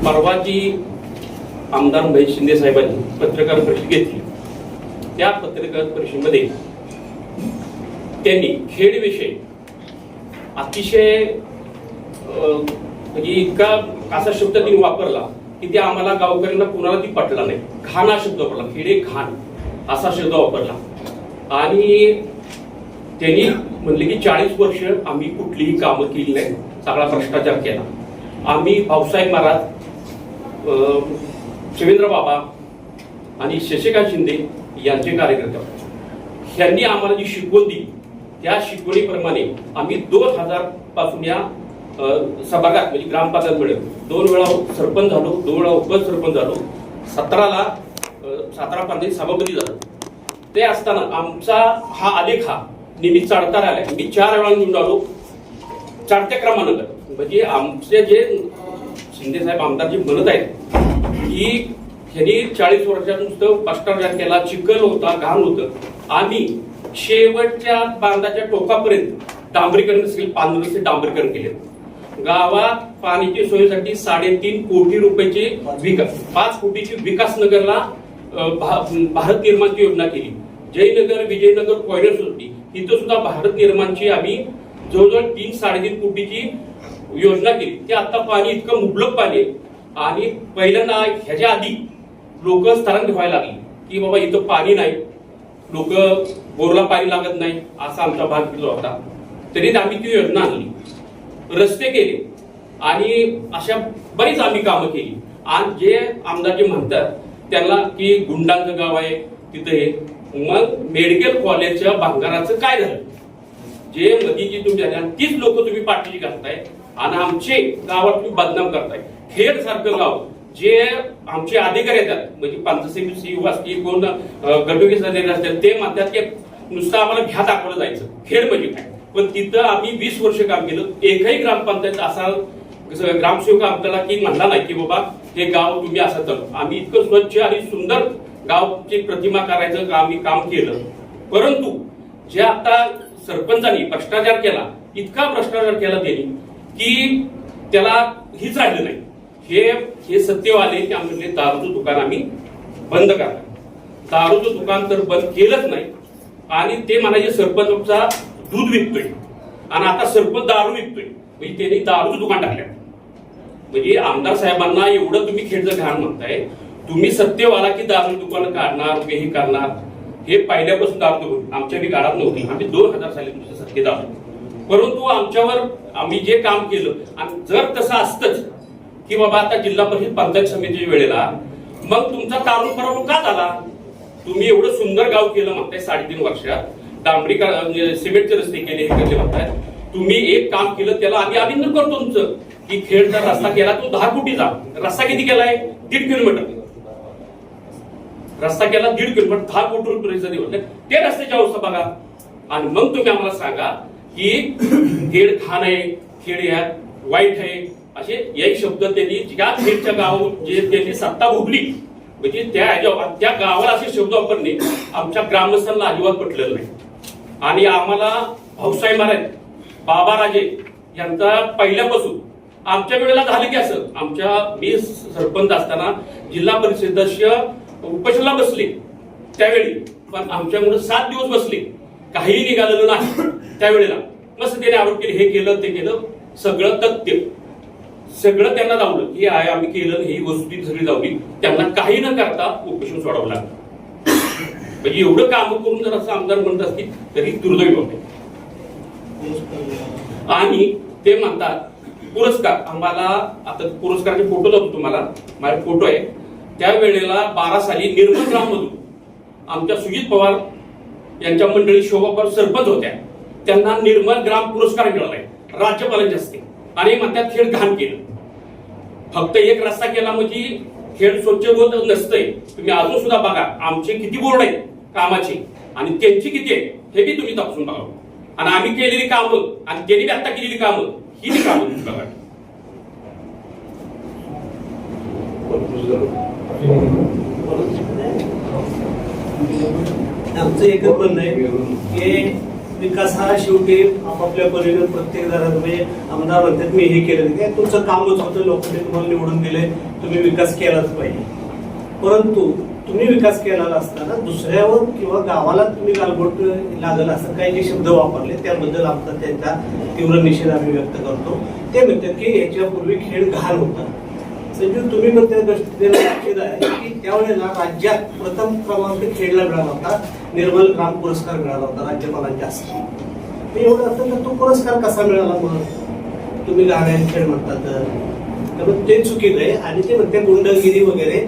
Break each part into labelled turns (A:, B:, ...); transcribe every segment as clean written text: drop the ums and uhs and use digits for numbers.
A: परवा जी आमदार महेश शिंदे साहेबांनी पत्रकार परिषद घेतली, त्या पत्रकार परिषदेमध्ये त्यांनी खेडविषयी अतिशय म्हणजे इतका असा शब्द त्यांनी वापरला की ते आम्हाला गावकऱ्यांना कुणाला ती पटला नाही. घाण हा शब्द वापरला, खेडे घाण असा शब्द वापरला. आणि त्यांनी म्हणले की 40 वर्ष आम्ही कुठलीही कामं केली नाही, सगळा भ्रष्टाचार केला. आम्ही भाऊसाहेब महाराज, शिवेंद्र बाबा आणि शशिकांत शिंदे यांचे कार्यकर्ते आहोत. यांनी आम्हाला जी शिकवण दिली त्या शिकवणीप्रमाणे आम्ही 2000 पासून या सभागात म्हणजे ग्रामपंचायत मिळेल 2 वेळा सरपंच झालो, 2 वेळा उपसरपंच झालो, 17 पंचायत सभापती झालो. ते असताना आमचा हा आलेख हा नेहमी चढता राहिला. मी 4 वेळा निवडून आलो चढत्या क्रमानं. म्हणजे आमचे जे शिंदे साहेब आमदार जे म्हणत आहेत की ह्यांनी 40 वर्षात नुसतं भ्रष्टाचार केला, चिखल होता, घाण होतं. आम्ही शेवटच्या बांधाच्या टोकापर्यंत डांबरीकरण असेल, 5 रस्ते डांबरीकरण केले. गावात पाण्याची सोयीसाठी 3.5 कोटी रुपयाची 5 कोटीची विकास नगरला भारत निर्माणची योजना केली. जयनगर, विजयनगर, कोयना सोसायटी इथं सुद्धा भारत निर्माणची आम्ही जवळजवळ 3-3.5 कोटीची योजना केली. ते आता पाणी इतकं मुबलक पाणी आहे. आणि पहिल्यांदा ह्याच्या आधी लोक स्थलांतर व्हायला लागली की बाबा इथं पाणी नाही, लोक बोरला पाणी लागत नाही असा आमचा भाग तिथला होता. तरी आम्ही ती योजना आणली, रस्ते केले आणि अशा बरीच आम्ही कामं केली. आणि जे आमदार जे म्हणतात त्यांना की गुंडांचं गाव आहे तिथे, मग मेडिकल कॉलेजच्या भांगाराचं काय झालं? जे मधीची तुमच्या तीच लोक तुम्ही पाठीशी घालताय आणि आमचे गावात तुम्ही बदनाम करताय. खेड सारखं गाव जे आमचे अधिकारी येतात म्हणजे पंचायत सीईओ असतील, कोण गटोके सदस्य असतात, ते म्हणतात की नुसतं आम्हाला घ्या दाखवलं जायचं खेड म्हणजे काय. पण तिथं आम्ही 20 वर्ष काम केलं. एकही ग्रामपंचायत असा ग्रामसेवक आपल्याला की म्हणला नाही की बाबा हे गाव तुम्ही असं चालू. आम्ही इतकं स्वच्छ आणि सुंदर गावची प्रतिमा करायचं आम्ही काम केलं. परंतु जे आता सरपंचांनी भ्रष्टाचार केला, इतका भ्रष्टाचार केला त्यांनी की त्याला हीच राहिलं नाही. हे सत्यवाले की आम्ही दारूचं दुकान आम्ही बंद करा. दारूचं दुकान तर बंद केलंच नाही. आणि ते म्हणायचे सरपंचचा दूध विकतोय आणि आता सरपंच दारू विकतोय. म्हणजे त्यांनी दारूचं दुकान टाकलं. म्हणजे आमदार साहेबांना एवढं तुम्ही खेडचं घाण म्हणताय, तुम्ही सत्यवाला की दारू दुकान काढणार, हे करणार, हे पहिल्यापासून दारू आमच्या बी काळात नव्हती. आम्ही 2000 साली तुमच्या सत्तेत आलो. परंतु आमच्यावर आम्ही जे काम केलं, आणि जर तसं असतंच की बाबा आता जिल्हा परिषद पंचायत समितीच्या वेळेला मग तुमचा तारून पराभव का झाला? तुम्ही एवढं सुंदर गाव केलं म्हणताय 3.5 वर्षात, डांबरीकरण सिमेंटचे रस्ते केले, हे केले म्हणताय. तुम्ही एक काम केलं त्याला आम्ही अभिनंदन करतो तुमचं की खेडचा रस्ता केला तो 10 कोटीचा रस्ता. किती केलाय? 1.5 किलोमीटर रस्ता केला, 1.5 किलोमीटर, 10 कोटी रुपये दिवस. ते रस्त्याची अवस्था बघा. आणि मग तुम्ही आम्हाला सांगा की खेड घाण आहे, खेड यात वाईट आहे, असे एक शब्द त्यांनी ज्या खेडच्या गाव जे त्यांनी सत्ता भोगली म्हणजे त्या गावाला असे शब्द वापरणे आमच्या ग्रामस्थांना अजिबात पटलेलं नाही. आणि आम्हाला भाऊसाहेब महाराज, बाबा राजे यांचा पहिल्यापासून आमच्या वेळेला झालं की असं मी सरपंच असताना जिल्हा परिषद सदस्य उपोषणाला बसले त्यावेळी, पण आमच्यामुळे 7 दिवस बसले, काहीही निघालेलं नाही. त्यावेळेला मस्त त्याने आरोप केले, हे केलं ते केलं, सगळं तथ्य सगळं त्यांना दावलं की आम्ही केलं, ही वस्तुस्थिती सगळी दावली. त्यांना काही न करता उपोषण सोडावं लागलं. म्हणजे एवढं काम करून जर असं आमदार म्हणत असतील तरी दुर्दैव होते. आणि ते म्हणतात पुरस्कार आम्हाला, आता पुरस्काराचे फोटो दाखवतो तुम्हाला, माझे फोटो आहे. त्यावेळेला 12 साली निर्मल ग्राम मधून आमच्या सुजित पवार यांच्या मंडळी शोभा पवार सरपंच होत्या, त्यांना निर्मल ग्राम पुरस्कार मिळालाय राज्यपालांच्या हस्ते. आणि म्हणतात खेड घाण केलं, फक्त एक रस्ता केला म्हणजे खेड स्वच्छ होत नसतंय. तुम्ही अजून सुद्धा बघा आमचे किती बोर्ड आहेत कामाचे आणि त्यांची किती आहे हे बी तुम्ही तपासून बघा. आणि आम्ही केलेली कामं आणि त्यांनी आता केलेली कामं ही कामं तुम्ही बघा.
B: आमचं एकच म्हणणं आहे की विकास हा शेवटी आपापल्या परीने प्रत्येक जणांना म्हणजे आमदार म्हणतात मी हे केलं काय तुमचं कामच होतं, लोकांनी तुम्हाला निवडून दिले, तुम्ही विकास केलाच पाहिजे. परंतु तुम्ही विकास केला असताना दुसऱ्यावर किंवा गावाला तुम्ही गालबोट लागल असं काही जे शब्द वापरले त्याबद्दल आमचा त्यांचा तीव्र निषेध आम्ही व्यक्त करतो. ते म्हणतात की याच्यापूर्वी खेळ घाण होता. संजू तुम्ही पण त्या दृष्टीने निषेध आहे की त्यावेळेला राज्यात प्रथम क्रमांक खेळला मिळाला होता, निर्मल ग्राम पुरस्कार मिळाला होता राज्यपालांच्या हस्ते. एवढं असतं तर तो पुरस्कार कसा मिळाला मग तुम्ही गाण्या खेळ म्हणतात तर ते चुकीचं आहे. आणि ते म्हणते गुंडगिरी वगैरे.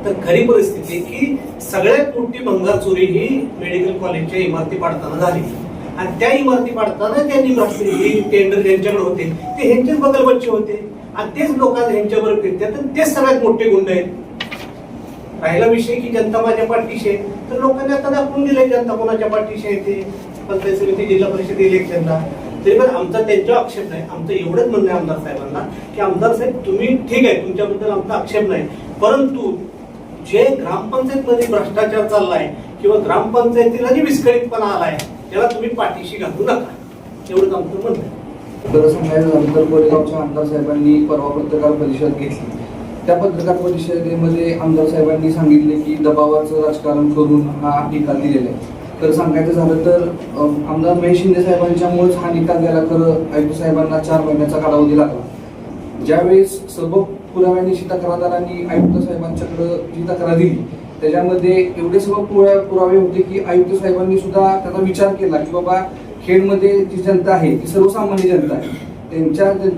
B: तर खरी परिस्थिती की सगळ्यात मोठी भंगार चोरी ही मेडिकल कॉलेजच्या इमारती पाडताना झाली आणि त्या इमारती पाडताना त्यांनी टेंडर ज्यांच्याकडे होते ते ह्यांचेच बगलबच्चे होते आणि तेच लोकांना ह्यांच्याबरोबर फिरतात आणि तेच सगळ्यात मोठे गुंड आहेत. राहिला विषय की जनता माझ्या पाठीशी आहे तर लोकांनी आता दाखवून दिले जनता कोणाच्या पाठीशी आहे ते पंचायत समिती जिल्हा परिषद इलेक्शनला. तरी पण आमचा त्यांच्यावर आक्षेप नाही. आमचं एवढंच म्हणणं आहे आमदार साहेबांना की आमदार साहेब तुम्ही ठीक आहे तुमच्याबद्दल आमचा आक्षेप नाही, परंतु जे ग्रामपंचायत मध्ये भ्रष्टाचार चाललाय किंवा ग्रामपंचायतीला जे विस्कळीतपणा आलाय त्याला तुम्ही पाठीशी घालू नका, एवढंच आमचं म्हणणं आहे.
C: खरं सांगायचं झालं तर कोरेगावच्या आमदार साहेबांनी परवा पत्रकार परिषद घेतली. त्या पत्रकार परिषदेमध्ये आमदार साहेबांनी सांगितले की दबावाचं राजकारण करून हा निकाल दिलेला आहे. तर सांगायचं झालं तर आमदार महेश शिंदे साहेबांच्यामुळेच हा निकाल द्यायला खरं आयुक्त साहेबांना 4 महिन्याचा कालावधी लागला. ज्यावेळेस सर्व पुराव्यानिशी तक्रारदारांनी आयुक्त साहेबांच्याकडे जी तक्रार दिली त्याच्यामध्ये एवढे सर्व पुरावे होते की आयुक्त साहेबांनी सुद्धा त्याचा विचार केला की बाबा खेडमध्ये जी जनता आहे ती सर्वसामान्य जनता आहे.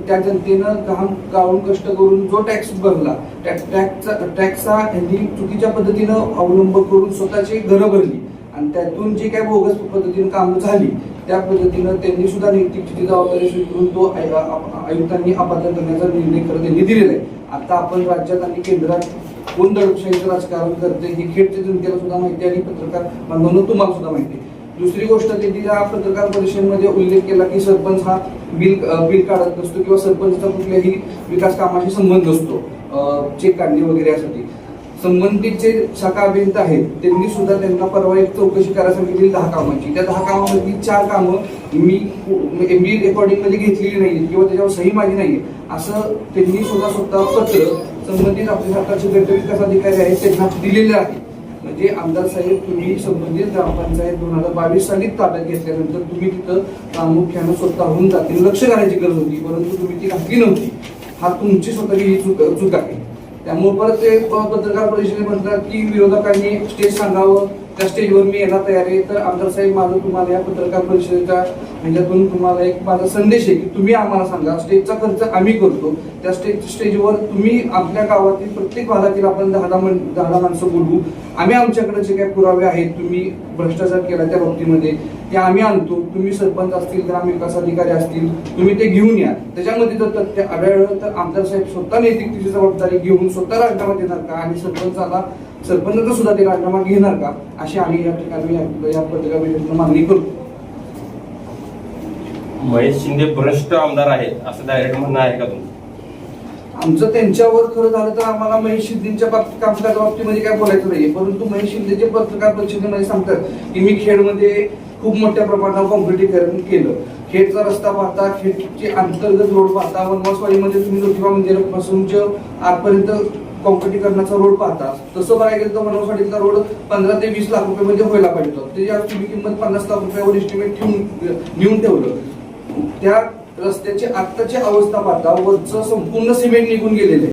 C: त्या जनतेनं काम गाळून कष्ट करून जो टॅक्स भरला टॅक्सचा यांनी चुकीच्या पद्धतीनं अवलंब करून स्वतःची घरं भरली आणि त्यातून जी काही बोगस पद्धतीने कामं झाली त्या पद्धतीनं त्यांनी सुद्धा नैतिकची जबाबदारी स्वीकारून तो आयुक्तांनी अपात्र करण्याचा निर्णय करत त्यांनी दिलेला आहे. आता आपण राज्यात आणि केंद्रात कोण दडपशाहीचं राजकारण करते हे खेडच्या जनतेला सुद्धा माहिती आणि पत्रकार बांधवांना तुम्हाला सुद्धा माहिती आहे. दुसरी गोष्ट त्यांनी या पत्रकार परिषदेमध्ये उल्लेख केला की सरपंच हा बिल काढत नसतो किंवा सरपंचचा कुठल्याही विकास कामाशी संबंध नसतो चेक काढणे वगैरे यासाठी. संबंधित जे शाखा अभियंता आहेत त्यांनी सुद्धा त्यांना परवा एक चौकशी करायला सांगितली 10 कामांची. त्या 10 कामामधली 4 कामं मी रेकॉर्डिंग मध्ये घेतलेली नाही किंवा त्याच्यावर सही माझी नाहीये असं त्यांनी स्वतः पत्र संबंधित आपल्या सरकारचे गट विकास अधिकारी आहेत त्यांना दिलेले आहे. म्हणजे आमदार साहेब तुम्ही संबंधित ग्रामपंचायत 2022 सालीच ताब्यात घेतल्यानंतर तुम्ही तिथं प्रामुख्यानं स्वतःहून जातील लक्ष घालायची गरज होती, परंतु तुम्ही ती घातली नव्हती. हा तुमची स्वतःची ही चूक आहे. त्यामुळे परत ते पत्रकार परिषदेत म्हणतात की विरोधकांनी स्टेज सांगावं, त्या स्टेजवर मी यायला तयार आहे. तर आमदार साहेब माझं तुम्हाला या पत्रकार परिषदेच्या ह्याच्यातून तुम्हाला एक माझा संदेश आहे की तुम्ही आम्हाला सांगा स्टेजचा खर्च आम्ही करतो. त्या स्टेजवर तुम्ही आपल्या गावातील प्रत्येक भागातील आपण 10 माणसं बोलवू. आम्ही आमच्याकडे जे काही पुरावे आहेत तुम्ही भ्रष्टाचार केला त्या बाबतीमध्ये ते आम्ही आणतो. तुम्ही सरपंच असतील ग्रामविकास अधिकारी असतील तुम्ही ते घेऊन या. त्याच्यामध्ये जर तथ्य आढळलं तर आमदार साहेब स्वतः नैतिकतेची जबाबदारी घेऊन स्वतः राजीनामा देणार का आणि सरपंचाचा सुद्धा ते राजीनामा घेणार का अशी आम्ही या ठिकाणी या पत्रकार परिषदेत मागणी करतो.
D: महेश शिंदे भ्रष्ट आमदार आहेत असं डायरेक्ट म्हणणं आहे का तुमचं?
C: आमचं त्यांच्यावर खरं झालं तर आम्हाला महेश शिंदेच्या कामकाजाच्या बाबतीमध्ये काय बोलायचं नाहीये, परंतु महेश शिंदेचे पत्रकार परिषदेमध्ये सांगतात की मी खेडमध्ये खूप मोठ्या प्रमाणावर कॉन्क्रिटीकरण केलं. खेडचा रस्ता पाहता, खेडचे अंतर्गत रोड पाहता, वनवासवाडीमध्ये तुम्ही ज्योतिबा मंदिरापासून आतपर्यंत कॉन्क्रिटीकरणाचा रोड पाहता. तसं बघायला गेलं तर वनवासवाडीचा रोड 15 ते 20 लाख रुपयामध्ये व्हायला पाहिजे होता. त्याची तुम्ही किंमत 50 लाख रुपयावर एस्टिमेट नेऊन ठेवलं. त्या रस्त्याची आत्ताची अवस्था पाहता वरचं संपूर्ण सिमेंट निघून गेलेलं आहे.